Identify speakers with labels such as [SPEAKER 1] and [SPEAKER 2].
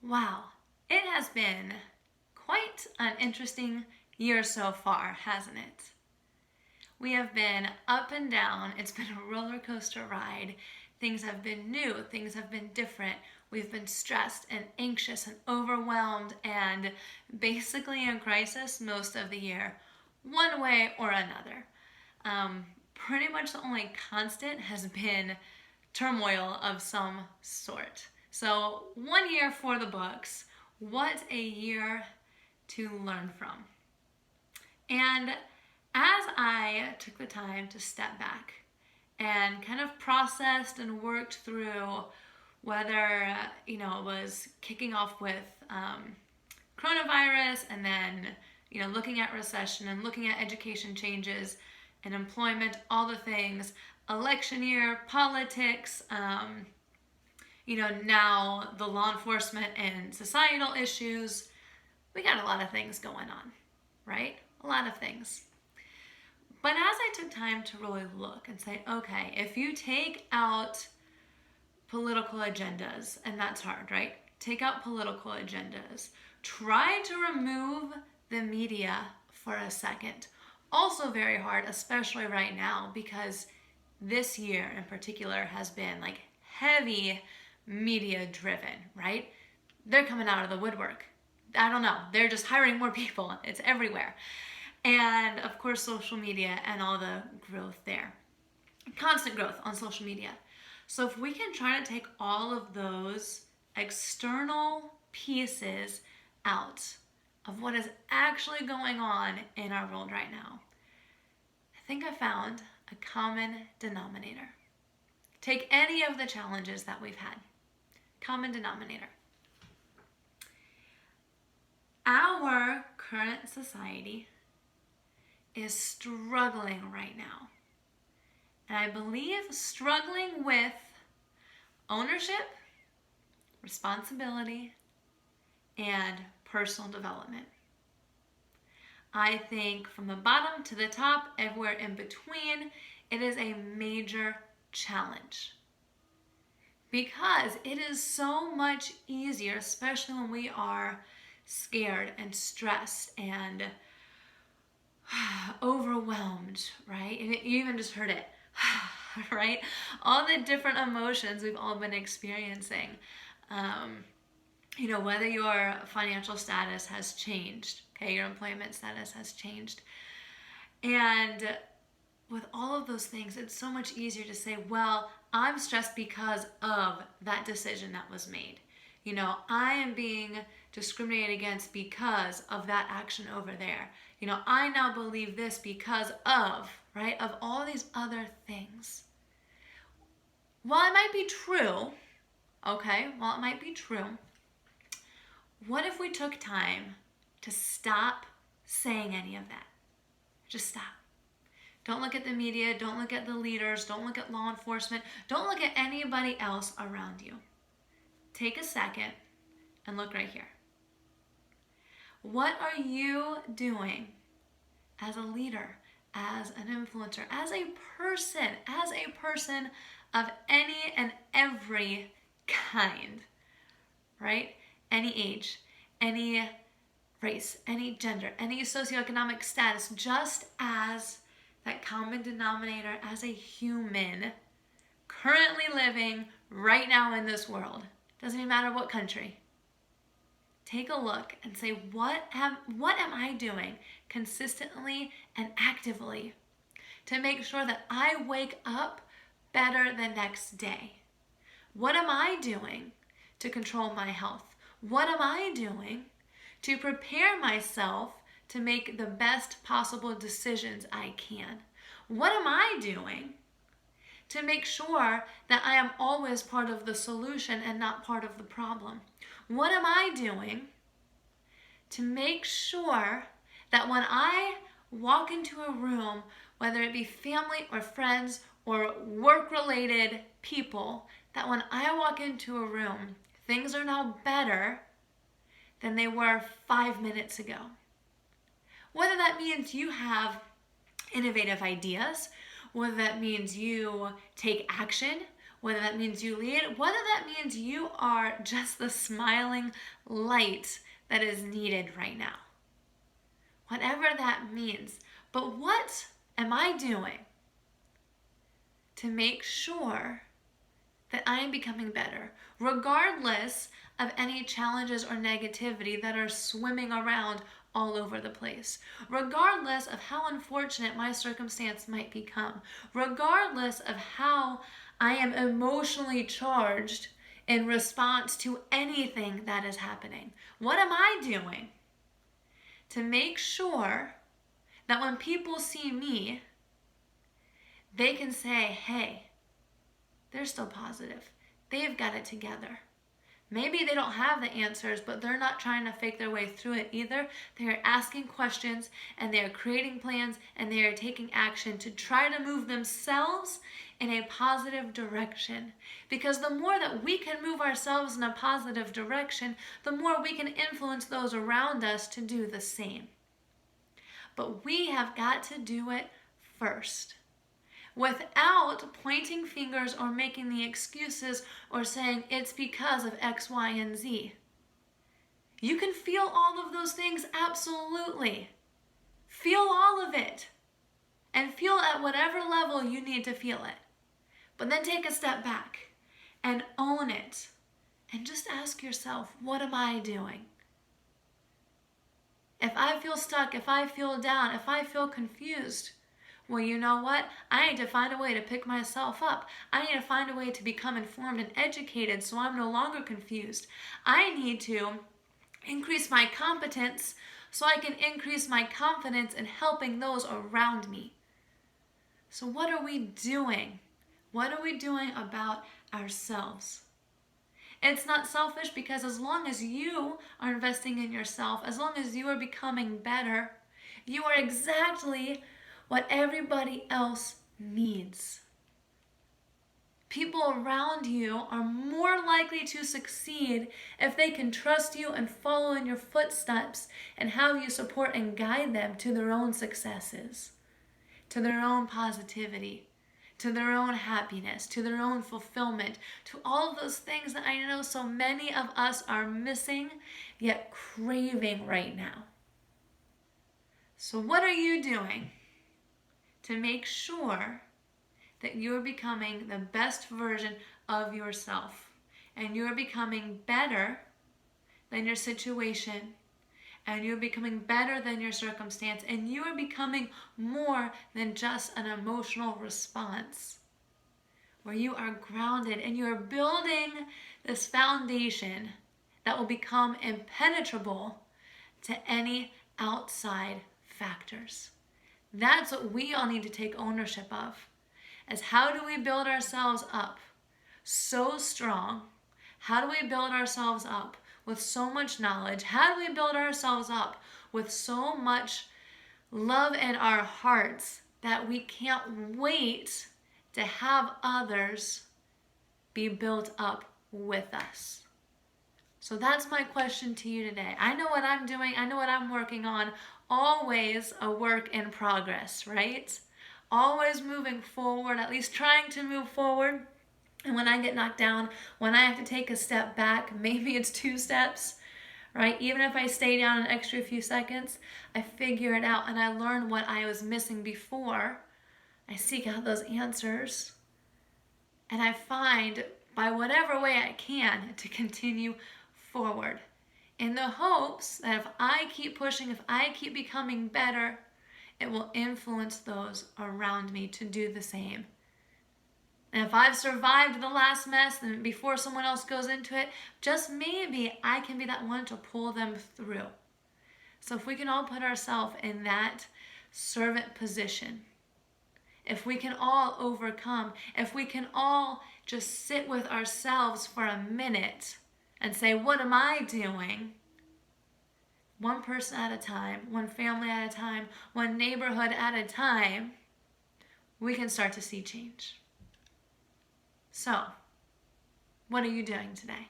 [SPEAKER 1] Wow, it has been quite an interesting year so far, hasn't it? We have been up and down. It's been a roller coaster ride. Things have been new, things have been different. We've been stressed and anxious and overwhelmed and basically in crisis most of the year, one way or another. Pretty much the only constant has been turmoil of some sort. So, 1 year for the books. What a year to learn from. And as I took the time to step back and kind of processed and worked through whether, it was kicking off with coronavirus and then, looking at recession and looking at education changes and employment, all the things, election year, politics, now the law enforcement and societal issues. We got a lot of things going on, right? A lot of things. But as I took time to really look and say, okay, if you take out political agendas, and that's hard, right? Take out political agendas. Try to remove the media for a second. Also very hard, especially right now, because this year in particular has been like heavy media driven, right? They're coming out of the woodwork. I don't know. They're just hiring more people. It's everywhere. And of course, social media and all the growth there. Constant growth on social media. So if we can try to take all of those external pieces out of what is actually going on in our world right now, I think I found a common denominator. Take any of the challenges that we've had. Common denominator. Our current society is struggling right now. And I believe struggling with ownership, responsibility, and personal development. I think from the bottom to the top, everywhere in between, it is a major challenge. Because it is so much easier, especially when we are scared and stressed and overwhelmed, right? And you even just heard it, right? All the different emotions we've all been experiencing. Whether your financial status has changed, okay, your employment status has changed. And with all of those things, it's so much easier to say, well, I'm stressed because of that decision that was made. I am being discriminated against because of that action over there. I now believe this because of, right, of all these other things. While it might be true, what if we took time to stop saying any of that? Just stop. Don't look at the media, don't look at the leaders, don't look at law enforcement, don't look at anybody else around you. Take a second and look right here. What are you doing as a leader, as an influencer, as a person of any and every kind, right? Any age, any race, any gender, any socioeconomic status, just as that common denominator as a human currently living right now in this world. Doesn't even matter what country. Take a look and say, what am I doing consistently and actively to make sure that I wake up better the next day? What am I doing to control my health? What am I doing to prepare myself to make the best possible decisions I can? What am I doing to make sure that I am always part of the solution and not part of the problem? What am I doing to make sure that when I walk into a room, whether it be family or friends or work-related people, that when I walk into a room, things are now better than they were 5 minutes ago? Whether that means you have innovative ideas, whether that means you take action, whether that means you lead, whether that means you are just the smiling light that is needed right now. Whatever that means. But what am I doing to make sure that I am becoming better, regardless of any challenges or negativity that are swimming around all over the place, regardless of how unfortunate my circumstance might become, regardless of how I am emotionally charged in response to anything that is happening? What am I doing to make sure that when people see me, they can say, hey, they're still positive. They've got it together. Maybe they don't have the answers, but they're not trying to fake their way through it either. They are asking questions, and they are creating plans, and they are taking action to try to move themselves in a positive direction. Because the more that we can move ourselves in a positive direction, the more we can influence those around us to do the same. But we have got to do it first, without pointing fingers or making the excuses or saying it's because of X, Y, and Z. You can feel all of those things, absolutely. Feel all of it. And feel at whatever level you need to feel it. But then take a step back and own it. And just ask yourself, what am I doing? If I feel stuck, if I feel down, if I feel confused, well, you know what? I need to find a way to pick myself up. I need to find a way to become informed and educated so I'm no longer confused. I need to increase my competence so I can increase my confidence in helping those around me. So what are we doing? What are we doing about ourselves? It's not selfish, because as long as you are investing in yourself, as long as you are becoming better, you are exactly what everybody else needs. People around you are more likely to succeed if they can trust you and follow in your footsteps and how you support and guide them to their own successes, to their own positivity, to their own happiness, to their own fulfillment, to all of those things that I know so many of us are missing, yet craving right now. So what are you doing to make sure that you're becoming the best version of yourself, and you're becoming better than your situation, and you're becoming better than your circumstance, and you are becoming more than just an emotional response, where you are grounded and you are building this foundation that will become impenetrable to any outside factors? That's what we all need to take ownership of, is how do we build ourselves up so strong? How do we build ourselves up with so much knowledge? How do we build ourselves up with so much love in our hearts that we can't wait to have others be built up with us? So that's my question to you today. I know what I'm doing. I know what I'm working on. Always a work in progress, right? Always moving forward, at least trying to move forward. And when I get knocked down, when I have to take a step back, maybe it's 2 steps, right? Even if I stay down an extra few seconds, I figure it out and I learn what I was missing before. I seek out those answers and I find, by whatever way I can, to continue forward, in the hopes that if I keep pushing, if I keep becoming better, it will influence those around me to do the same. And if I've survived the last mess and before someone else goes into it, just maybe I can be that one to pull them through. So if we can all put ourselves in that servant position, if we can all overcome, if we can all just sit with ourselves for a minute and say, what am I doing? One person at a time, one family at a time, one neighborhood at a time, we can start to see change. So, what are you doing today?